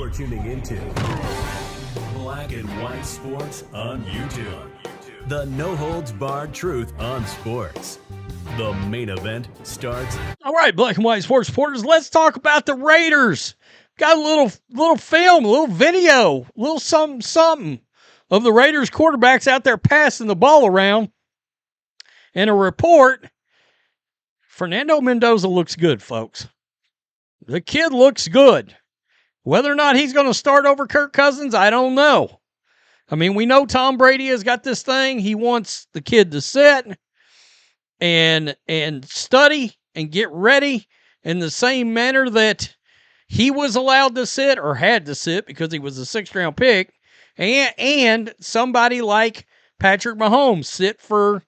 You're tuning into Black and White Sports on YouTube. The no-holds-barred truth on sports. The main event starts. All right, Black and White Sports supporters, let's talk about the Raiders. Got a little film, a little video, a little something of the Raiders quarterbacks out there passing the ball around. And a report, Fernando Mendoza looks good, folks. The kid looks good. Whether or not he's going to start over Kirk Cousins, I don't know. I mean, we know Tom Brady has got this thing. He wants the kid to sit and study and get ready in the same manner that he was allowed to sit or had to sit because he was a sixth-round pick. And somebody like Patrick Mahomes sit for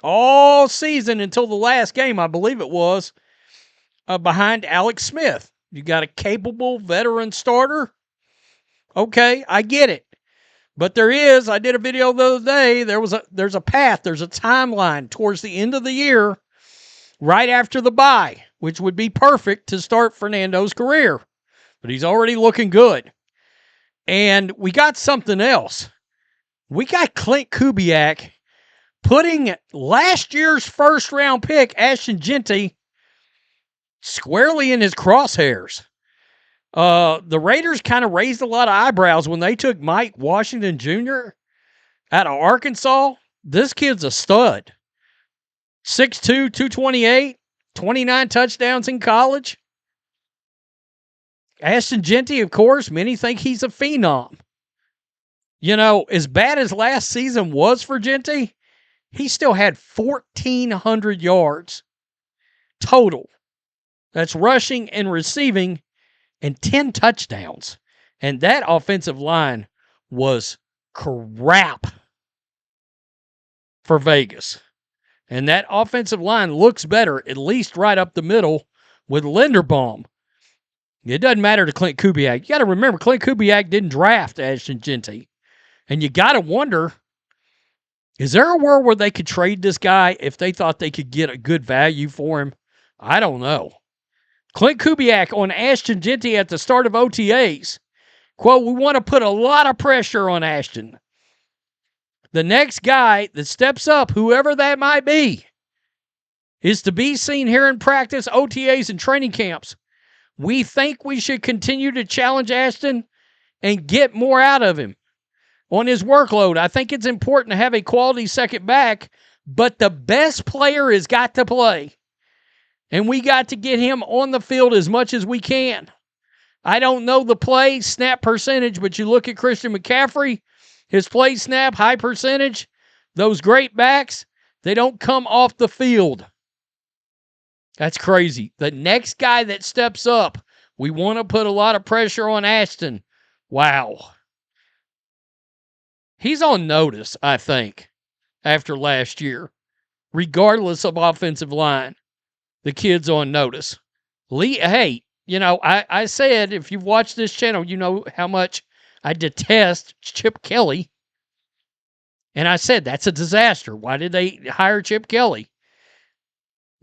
all season until the last game, I believe it was, behind Alex Smith. You got a capable veteran starter. Okay, I get it. But I did a video the other day, there's a path, there's a timeline towards the end of the year, right after the bye, which would be perfect to start Fernando's career. But he's already looking good. And we got something else. We got Klint Kubiak putting last year's first-round pick, Ashton Jeanty, squarely in his crosshairs. The Raiders kind of raised a lot of eyebrows when they took Mike Washington Jr. out of Arkansas. This kid's a stud. 6'2", 228, 29 touchdowns in college. Ashton Jeanty, of course, many think he's a phenom. You know, as bad as last season was for Jeanty, he still had 1,400 yards total. That's rushing and receiving, and 10 touchdowns. And that offensive line was crap for Vegas. And that offensive line looks better, at least right up the middle with Linderbaum. It doesn't matter to Klint Kubiak. You got to remember, Klint Kubiak didn't draft Ashton Jeanty. And you got to wonder, is there a world where they could trade this guy if they thought they could get a good value for him? I don't know. Klint Kubiak on Ashton Jeanty at the start of OTAs. Quote, we want to put a lot of pressure on Ashton. The next guy that steps up, whoever that might be, is to be seen here in practice, OTAs, and training camps. We think we should continue to challenge Ashton and get more out of him on his workload. I think it's important to have a quality second back, but the best player has got to play. And we got to get him on the field as much as we can. I don't know the play snap percentage, but you look at Christian McCaffrey, his play snap, high percentage, those great backs, they don't come off the field. That's crazy. The next guy that steps up, we want to put a lot of pressure on Ashton. Wow. He's on notice, I think, after last year, regardless of offensive line. The kid's on notice. Hey, you know, I said, if you've watched this channel, you know how much I detest Chip Kelly. And I said, that's a disaster. Why did they hire Chip Kelly?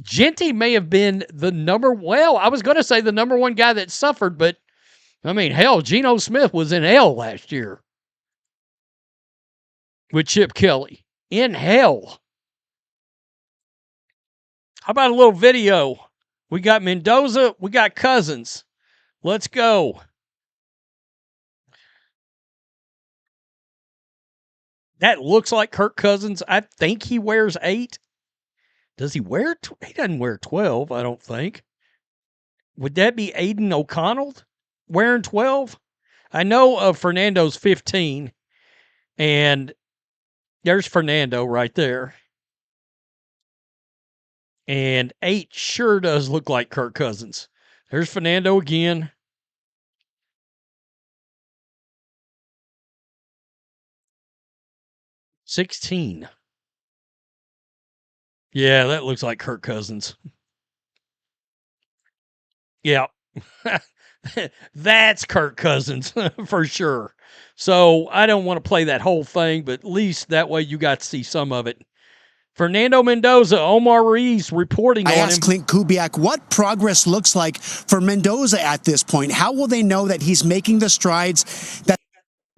Jeanty may have been I was going to say the number one guy that suffered, but, I mean, hell, Geno Smith was in hell last year with Chip Kelly. In hell. How about a little video? We got Mendoza. We got Cousins. Let's go. That looks like Kirk Cousins. I think he wears 8. Does he wear? He doesn't wear 12, I don't think. Would that be Aiden O'Connell wearing 12? I know of Fernando's 15. And there's Fernando right there. And 8 sure does look like Kirk Cousins. There's Fernando again. $16. Yeah, that looks like Kirk Cousins. Yeah. That's Kirk Cousins for sure. So I don't want to play that whole thing, but at least that way you got to see some of it. Fernando Mendoza, Omar Reese reporting on him. I asked Klint Kubiak what progress looks like for Mendoza at this point. How will they know that he's making the strides that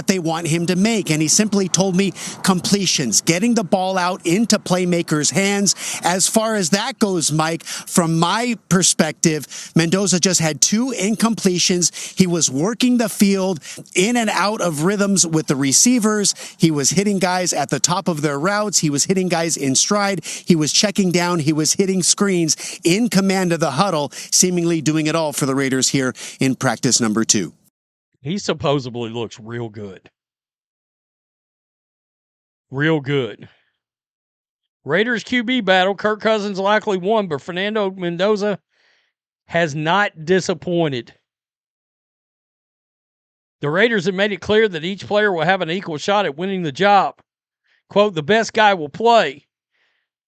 they want him to make? And he simply told me completions, getting the ball out into playmakers' hands. As far as that goes, Mike, from my perspective, Mendoza just had 2 incompletions. He was working the field in and out of rhythms with the receivers. He was hitting guys at the top of their routes. He was hitting guys in stride. He was checking down. He was hitting screens in command of the huddle, seemingly doing it all for the Raiders here in practice number 2. He supposedly looks real good. Real good. Raiders QB battle. Kirk Cousins likely won, but Fernando Mendoza has not disappointed. The Raiders have made it clear that each player will have an equal shot at winning the job. Quote, the best guy will play.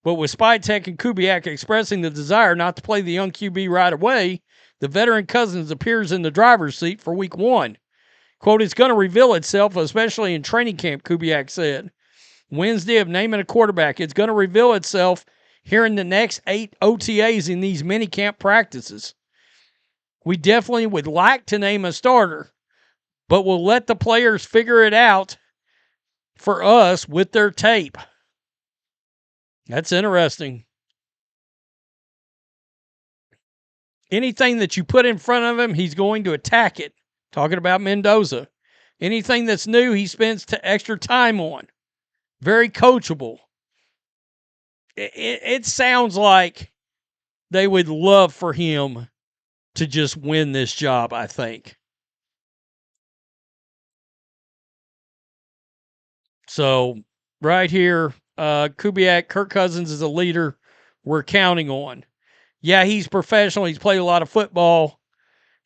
But with Spytek and Kubiak expressing the desire not to play the young QB right away, the veteran Cousins appears in the driver's seat for week 1. Quote, it's going to reveal itself, especially in training camp, Kubiak said. Wednesday of naming a quarterback. It's going to reveal itself here in the next 8 OTAs in these mini camp practices. We definitely would like to name a starter, but we'll let the players figure it out for us with their tape. That's interesting. Anything that you put in front of him, he's going to attack it. Talking about Mendoza. Anything that's new, he spends extra time on. Very coachable. It sounds like they would love for him to just win this job, I think. So, right here, Kubiak, Kirk Cousins is a leader we're counting on. Yeah, he's professional. He's played a lot of football.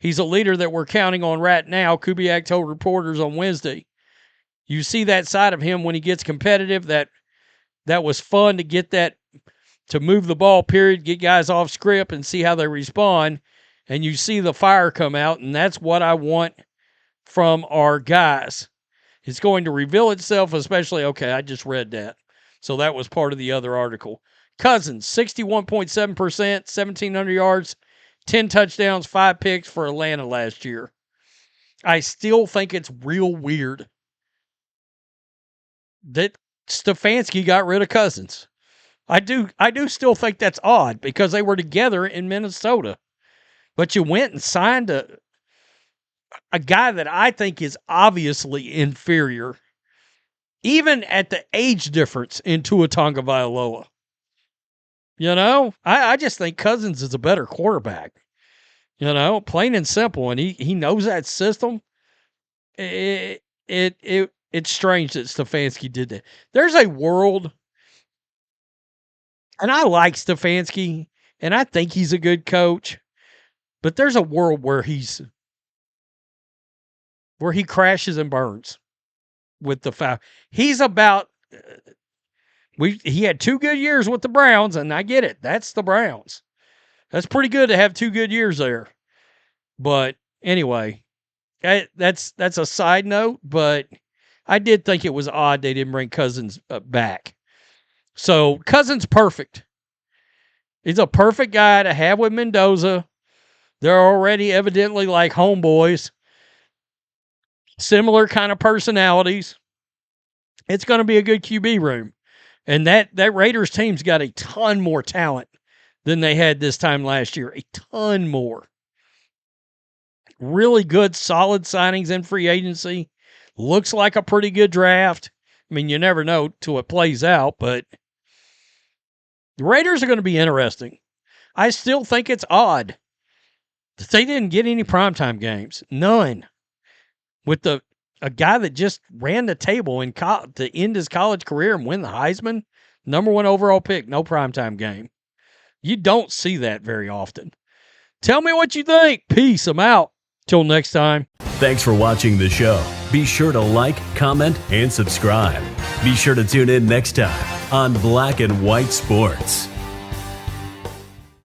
He's a leader that we're counting on right now, Kubiak told reporters on Wednesday. You see that side of him when he gets competitive. That was fun to get that, to move the ball, period, get guys off script and see how they respond. And you see the fire come out, and that's what I want from our guys. It's going to reveal itself, especially, okay, I just read that. So that was part of the other article. Cousins, 61.7%, 1,700 yards, 10 touchdowns, 5 picks for Atlanta last year. I still think it's real weird that Stefanski got rid of Cousins. I do still think that's odd because they were together in Minnesota. But you went and signed a guy that I think is obviously inferior, even at the age difference in Tua Tagovailoa. You know, I just think Cousins is a better quarterback. You know, plain and simple, and he knows that system. It's strange that Stefanski did that. There's a world, and I like Stefanski, and I think he's a good coach, but there's a world where he crashes and burns with the foul. He's about. He had 2 good years with the Browns, and I get it. That's the Browns. That's pretty good to have 2 good years there. But anyway, that's a side note, but I did think it was odd they didn't bring Cousins back. So Cousins perfect. He's a perfect guy to have with Mendoza. They're already evidently like homeboys. Similar kind of personalities. It's going to be a good QB room. And that Raiders team's got a ton more talent than they had this time last year. A ton more. Really good, solid signings in free agency. Looks like a pretty good draft. I mean, you never know till it plays out, but the Raiders are going to be interesting. I still think it's odd that they didn't get any primetime games. None. With a guy that just ran the table to end his college career and win the Heisman, number 1 overall pick, no primetime game. You don't see that very often. Tell me what you think. Peace. I'm out. Till next time. Thanks for watching the show. Be sure to like, comment, and subscribe. Be sure to tune in next time on Black and White Sports.